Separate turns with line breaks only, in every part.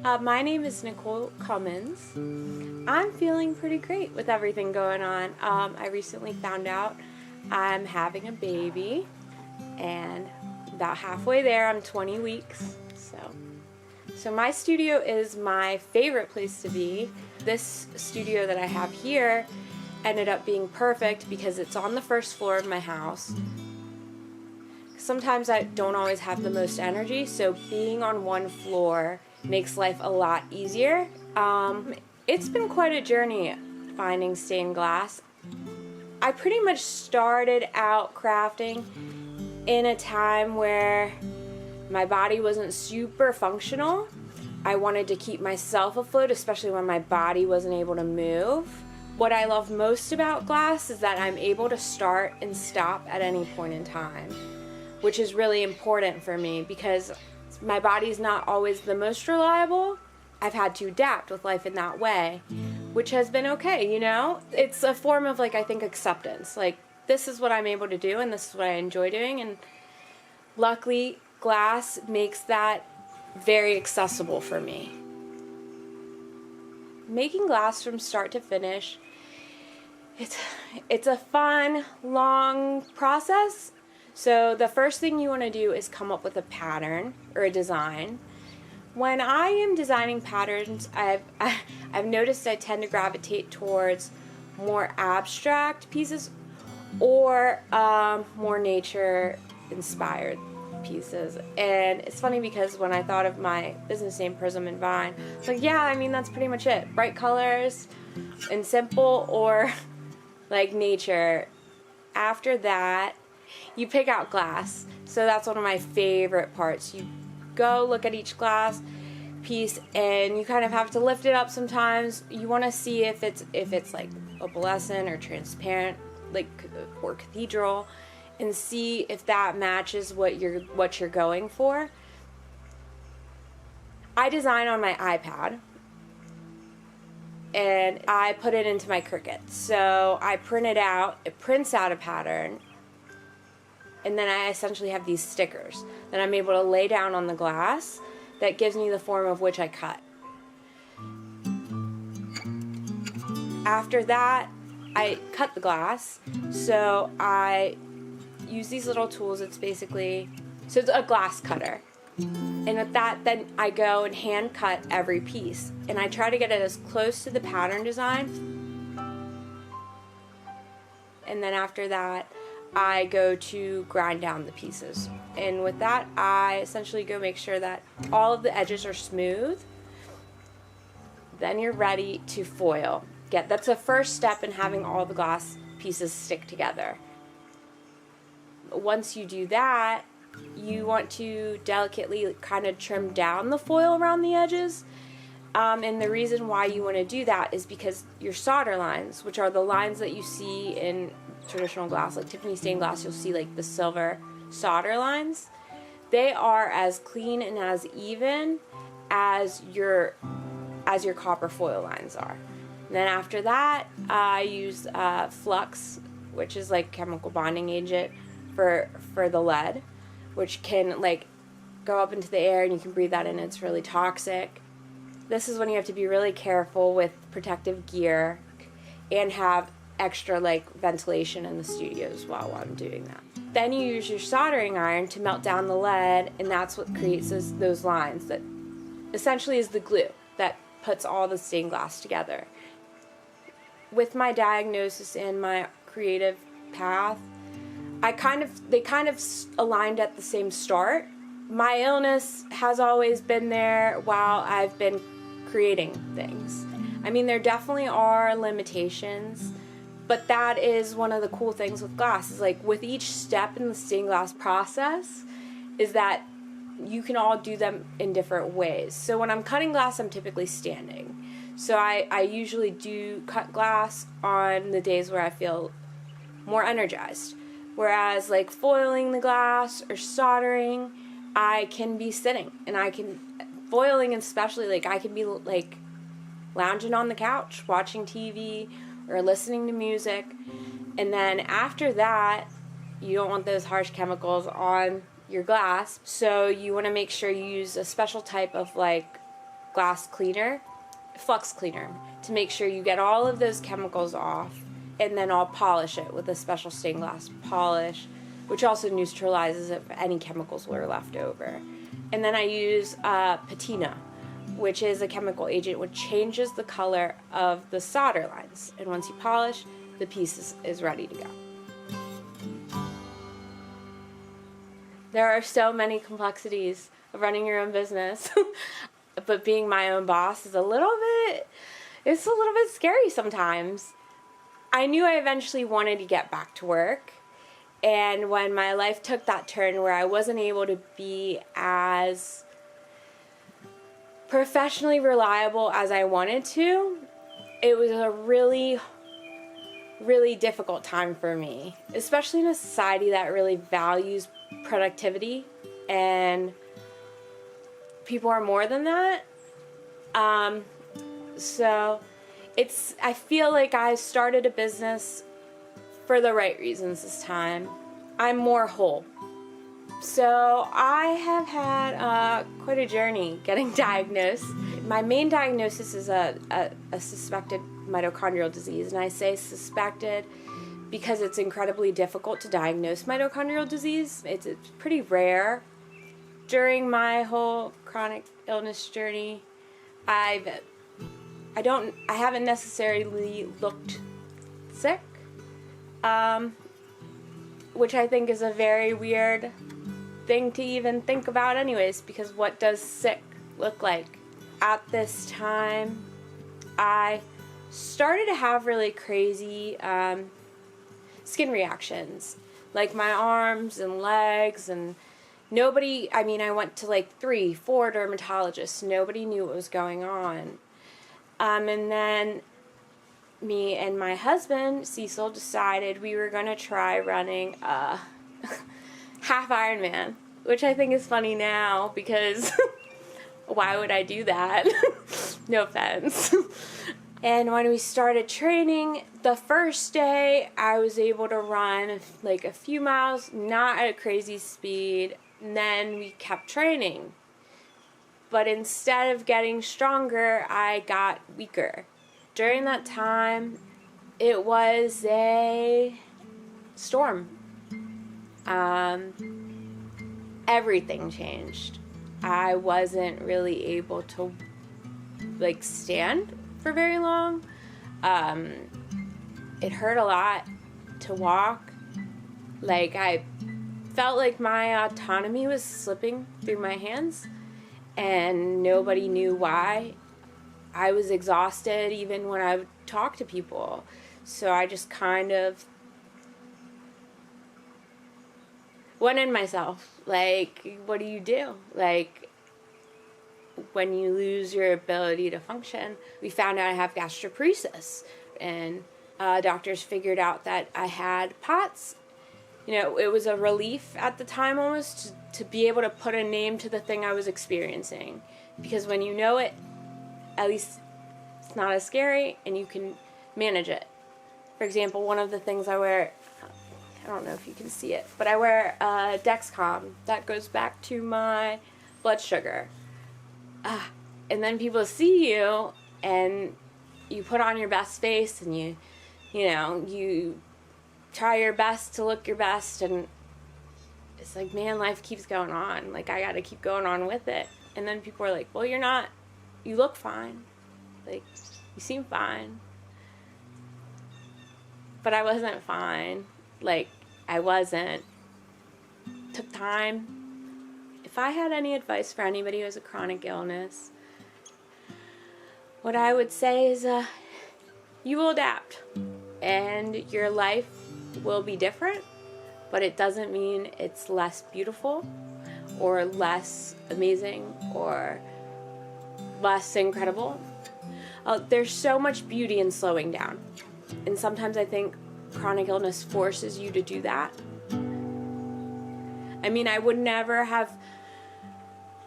My name is Nicole Cummins. I'm feeling pretty great with everything going on. I recently found out I'm having a baby, and about halfway there, I'm 20 weeks. So my studio is my favorite place to be. This studio that I have here ended up being perfect because it's on the first floor of my house. Sometimes I don't always have the most energy, so being on one floor makes life a lot easier. It's been quite a journey finding stained glass. I pretty much started out crafting in a time where my body wasn't super functional. I wanted to keep myself afloat, especially when my body wasn't able to move. What I love most about glass is that I'm able to start and stop at any point in time, which is really important for me because my body's not always the most reliable. I've had to adapt with life in that way, which has been okay, you know? It's a form of, I think, acceptance. This is what I'm able to do and this is what I enjoy doing, and luckily glass makes that very accessible for me. Making glass from start to finish, it's a fun, long process. So the first thing you want to do is come up with a pattern or a design. When I am designing patterns, I've noticed I tend to gravitate towards more abstract pieces or more nature-inspired pieces. And it's funny because when I thought of my business name, Prism Vine, it's that's pretty much it. Bright colors and simple, or nature. After that, you pick out glass. So that's one of my favorite parts. You go look at each glass piece and you kind of have to lift it up sometimes. You want to see if it's opalescent or transparent, or cathedral, and see if that matches what you're going for. I design on my iPad and I put it into my Cricut. So I print it out, it prints out a pattern, and then I essentially have these stickers that I'm able to lay down on the glass that gives me the form of which I cut. After that, I cut the glass. So I use these little tools. It's a glass cutter. And with that, then I go and hand cut every piece. And I try to get it as close to the pattern design. And then after that, I go to grind down the pieces. And with that, I essentially go make sure that all of the edges are smooth. Then you're ready to foil. That's the first step in having all the glass pieces stick together. Once you do that, you want to delicately kind of trim down the foil around the edges. And the reason why you want to do that is because your solder lines, which are the lines that you see in traditional glass, like Tiffany stained glass, you'll see the silver solder lines. They are as clean and as even as your copper foil lines are. And then after that, I use flux, which is chemical bonding agent for the lead, which can go up into the air and you can breathe that in. It's really toxic. This is when you have to be really careful with protective gear and have extra ventilation in the studios while I'm doing that. Then you use your soldering iron to melt down the lead, and that's what creates those lines that essentially is the glue that puts all the stained glass together. With my diagnosis and my creative path, they kind of aligned at the same start. My illness has always been there while I've been creating things. There definitely are limitations, but that is one of the cool things with glass, is with each step in the stained glass process is that you can all do them in different ways. So when I'm cutting glass, I'm typically standing. So I usually do cut glass on the days where I feel more energized. Whereas foiling the glass or soldering, I can be sitting, and foiling especially, I can be lounging on the couch, watching TV or listening to music. And then after that, you don't want those harsh chemicals on your glass, so you want to make sure you use a special type of glass cleaner, flux cleaner, to make sure you get all of those chemicals off, and then I'll polish it with a special stained glass polish, which also neutralizes if any chemicals were left over. And then I use patina, which is a chemical agent which changes the color of the solder lines. And once you polish, the piece is ready to go. There are so many complexities of running your own business, but being my own boss is a little bit scary sometimes. I knew I eventually wanted to get back to work, and when my life took that turn where I wasn't able to be as professionally reliable as I wanted to, it was a really, really difficult time for me, especially in a society that really values productivity, and people are more than that. So I feel like I started a business for the right reasons this time. I'm more whole. So I have had quite a journey getting diagnosed. My main diagnosis is a suspected mitochondrial disease, and I say suspected because it's incredibly difficult to diagnose mitochondrial disease. It's pretty rare. During my whole chronic illness journey, I haven't necessarily looked sick, which I think is a very weird thing to even think about anyways, because what does sick look like? At this time, I started to have really crazy skin reactions, like my arms and legs, and I went to like 3-4 dermatologists. Nobody knew what was going on. And then me and my husband, Cecil, decided we were going to try running a half Ironman, which I think is funny now because why would I do that? No offense. And when we started training, the first day I was able to run like a few miles, not at a crazy speed. And then we kept training. But instead of getting stronger, I got weaker. During that time, it was a storm. Everything changed. I wasn't really able to stand for very long. It hurt a lot to walk. I felt like my autonomy was slipping through my hands, and nobody knew why. I was exhausted even when I would talk to people. So I just kind of went in myself. What do you do? When you lose your ability to function. We found out I have gastroparesis, and doctors figured out that I had POTS. It was a relief at the time almost to be able to put a name to the thing I was experiencing. Because when you know it, at least it's not as scary and you can manage it. For example, one of the things I wear, I don't know if you can see it, but I wear a Dexcom. That goes back to my blood sugar. And then people see you and you put on your best face and you try your best to look your best, and it's like, man, life keeps going on. I gotta keep going on with it. And then people are like, well, you look fine. You seem fine. But I wasn't fine. I wasn't. Took time. If I had any advice for anybody who has a chronic illness, what I would say is you will adapt. And your life will be different, but it doesn't mean it's less beautiful or less amazing or less incredible. There's so much beauty in slowing down, and sometimes I think chronic illness forces you to do that. I would never have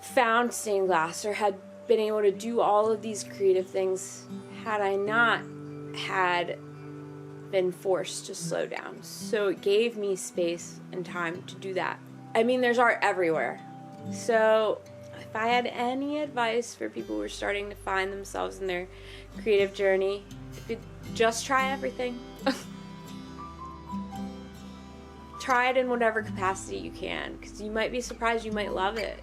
found stained glass or had been able to do all of these creative things had I not had been forced to slow down. So it gave me space and time to do that. There's art everywhere. So if I had any advice for people who are starting to find themselves in their creative journey, just try everything. Try it in whatever capacity you can, because you might be surprised, you might love it.